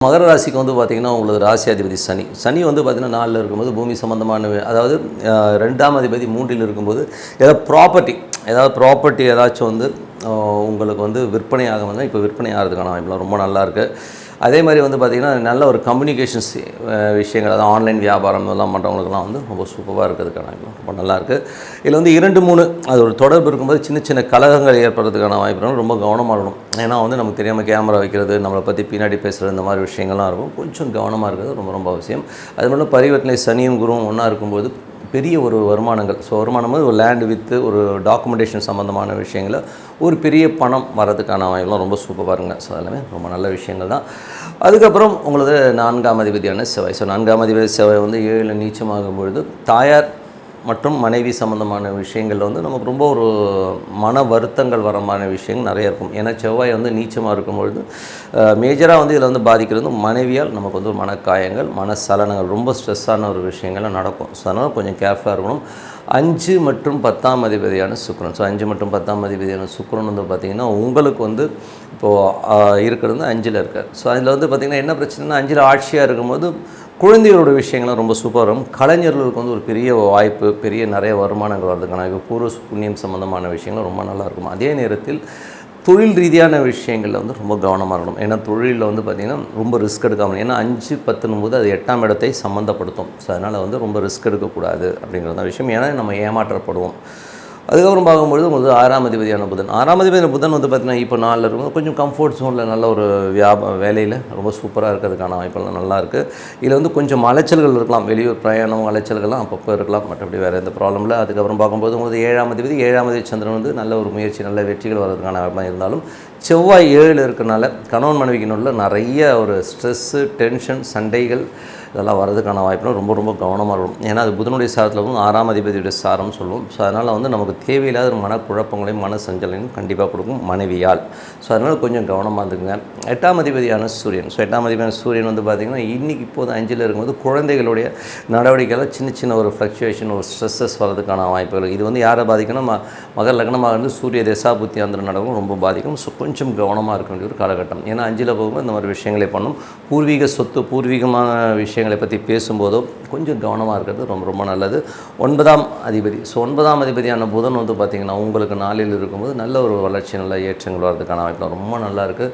மகர ராசிக்கு வந்து பார்த்திங்கன்னா உங்களுக்கு ராசியாதிபதி சனி. சனி வந்து பார்த்திங்கன்னா 4ல் இருக்கும்போது பூமி சம்மந்தமான அதாவது 2ஆம் அதிபதி 3ல் இருக்கும்போது ஏதாவது ப்ராப்பர்ட்டி ஏதாச்சும் வந்து உங்களுக்கு வந்து விற்பனை ஆக வந்தால் இப்போ விற்பனை ஆகிறதுக்கான வாய்ப்புலாம் ரொம்ப நல்லாயிருக்கு. அதே மாதிரி வந்து பார்த்திங்கன்னா நல்ல ஒரு கம்யூனிகேஷன்ஸ் விஷயங்கள், அதாவது ஆன்லைன் வியாபாரம் இதெல்லாம் பண்ணுறவங்களுக்குலாம் வந்து ரொம்ப சூப்பராக இருக்கிறதுக்கான ரொம்ப நல்லாயிருக்கு. இதில் வந்து 2-3 அது ஒரு தொடர்பு இருக்கும்போது சின்ன சின்ன கலகங்கள் ஏற்படுறதுக்கான வாய்ப்புகள் ரொம்ப கவனமாக இருக்கணும். ஏன்னா வந்து நமக்கு தெரியாமல் கேமரா வைக்கிறது, நம்மளை பற்றி பின்னாடி பேசுகிறது, இந்த மாதிரி விஷயங்கள்லாம் இருக்கும். கொஞ்சம் கவனமாக இருக்கிறது ரொம்ப ரொம்ப அவசியம். அது மட்டும் பரிவர்த்தனை சனியும் குருவும் ஒன்றா இருக்கும்போது பெரிய ஒரு வருமானங்கள், வருமானம் ஒரு லேண்டு விற்று ஒரு டாக்குமெண்டேஷன் சம்மந்தமான விஷயங்களில் ஒரு பெரிய பணம் வரதுக்கான வாய்ப்புலாம் ரொம்ப சூப்பராக இருங்க. அதெல்லாமே ரொம்ப நல்ல விஷயங்கள் தான். அதுக்கப்புறம் உங்களது 4ஆம் அதிபதியான செவ்வாய். 4ஆம் அதிபதி செவ்வாய் வந்து 7ல் நீச்சமாகும் பொழுது தாயார் மற்றும் மனைவி சம்மந்தமான விஷயங்களில் வந்து நமக்கு ரொம்ப ஒரு மன வருத்தங்கள் வரமான விஷயங்கள் நிறைய இருக்கும். ஏன்னா செவ்வாய் வந்து நீச்சமாக இருக்கும்பொழுது மேஜராக வந்து இதில் வந்து பாதிக்கிறது மனைவியால் நமக்கு வந்து ஒரு மனக்காயங்கள், மனசலனங்கள், ரொம்ப ஸ்ட்ரெஸ்ஸான ஒரு விஷயங்கள்லாம் நடக்கும். அதனால் கொஞ்சம் கேர்ஃபுல்லாக இருக்கணும். 5 மற்றும் 10ஆம் அதிபதியான சுக்கிரன். 5 மற்றும் 10ஆம் அதிபதியான சுக்கிரன் வந்து பார்த்திங்கன்னா உங்களுக்கு வந்து இப்போது இருக்கிறது வந்து 5ல் இருக்கார். அதில் வந்து பார்த்திங்கன்னா என்ன பிரச்சனைனா 5ல் ஆட்சியாக இருக்கும்போது குழந்தைகளோட விஷயங்கள்லாம் ரொம்ப சூப்பராக இருக்கும். கலைஞர்களுக்கு வந்து ஒரு பெரிய வாய்ப்பு, நிறைய வருமானங்கள் வர்றதுக்கான பூர்வ புண்ணியம் சம்மந்தமான விஷயங்கள் ரொம்ப நல்லாயிருக்கும். அதே நேரத்தில் தொழில் ரீதியான விஷயங்களில் வந்து ரொம்ப கவனமாக இருக்கணும். ஏன்னா தொழிலில் வந்து பார்த்திங்கன்னா ரொம்ப ரிஸ்க் எடுக்காமல், ஏன்னா 5-10 அது 8ஆம் இடத்தை சம்மந்தப்படுத்தும். அதனால் வந்து ரொம்ப ரிஸ்க் எடுக்கக்கூடாது அப்படிங்கிறது தான் விஷயம். ஏன்னா நம்ம ஏமாற்றப்படுவோம். அதுக்கப்புறம் பார்க்கும்பொழுது உங்களுக்கு 6ஆம் அதிபதியான புதன். 6ஆம் அதிபதியான புதன் வந்து பார்த்திங்கன்னா இப்போ 4ல் இருக்கும். கொஞ்சம் கம்ஃபர்ட் ஜோனில் நல்ல ஒரு வேலையில் ரொம்ப சூப்பராக இருக்கிறதுக்கான வாய்ப்பெல்லாம் நல்லாயிருக்கு. இதில் வந்து கொஞ்சம் அலைச்சல்கள் இருக்கலாம், வெளியூர் பிரயாணம் அலைச்சல்கள்லாம் அப்பப்போ இருக்கலாம். மற்றபடி வேறு எந்த ப்ராப்ளம் இல்லை. அதுக்கப்புறம் பார்க்கும்போது உங்களுக்கு 7ஆம் அதிபதி சந்திரன் வந்து நல்ல ஒரு முயற்சி, நல்ல வெற்றிகள் வர்றதுக்கான வாய்ப்பாக இருந்தாலும் செவ்வாய் 7ல் இருக்கிறனால கணவன் மனைவிக்கு நடுவில் நிறைய ஒரு ஸ்ட்ரெஸ்ஸு, டென்ஷன், சண்டைகள் இதெல்லாம் வர்றதுக்கான வாய்ப்புலாம் ரொம்ப ரொம்ப கவனமாக இருக்கும். ஏன்னா அது புதனுடைய சாரத்தில் வந்து 6ஆம் அதிபதியுடைய சாரம்னு சொல்லுவோம். அதனால் வந்து நமக்கு தேவையில்லாத ஒரு மனக்குழப்பங்களையும் மன சஞ்சலையும் கண்டிப்பாக கொடுக்கும் மனைவியால். அதனால் கொஞ்சம் கவனமாக இருந்துக்குங்க. 8ஆம் அதிபதியான சூரியன். 8ஆம் அதிபதியான சூரியன் வந்து பார்த்திங்கன்னா இன்றைக்கி இப்போது 5ல் இருக்கும்போது குழந்தைகளுடைய நடவடிக்கையில் சின்ன ஒரு ஃப்ளக்சுவேஷன், ஒரு ஸ்ட்ரெஸ்ஸஸ் வர்றதுக்கான வாய்ப்புகள். இது வந்து யாரை பாதிக்கணும்? மகர லக்னமாக இருந்து சூரிய தசா புத்தி அந்த நடக்கும் ரொம்ப பாதிக்கும். கொஞ்சம் கவனமாக இருக்க வேண்டிய ஒரு காலகட்டம். ஏன்னா 5ல் போகும்போது இந்த மாதிரி விஷயங்களை பண்ணும். பூர்வீக சொத்து, பூர்வீகமான விஷயங்களை பற்றி பேசும்போதோ கொஞ்சம் கவனமாக இருக்கிறது ரொம்ப ரொம்ப நல்லது. 9ஆம் அதிபதி. 9ஆம் அதிபதியான புதன் வந்து பார்த்திங்கன்னா உங்களுக்கு 4ல் இருக்கும்போது நல்ல ஒரு வளர்ச்சி, நல்ல ஏற்றங்கள் வர்றதுக்கான வாய்ப்பு ரொம்ப நல்லா இருக்குது.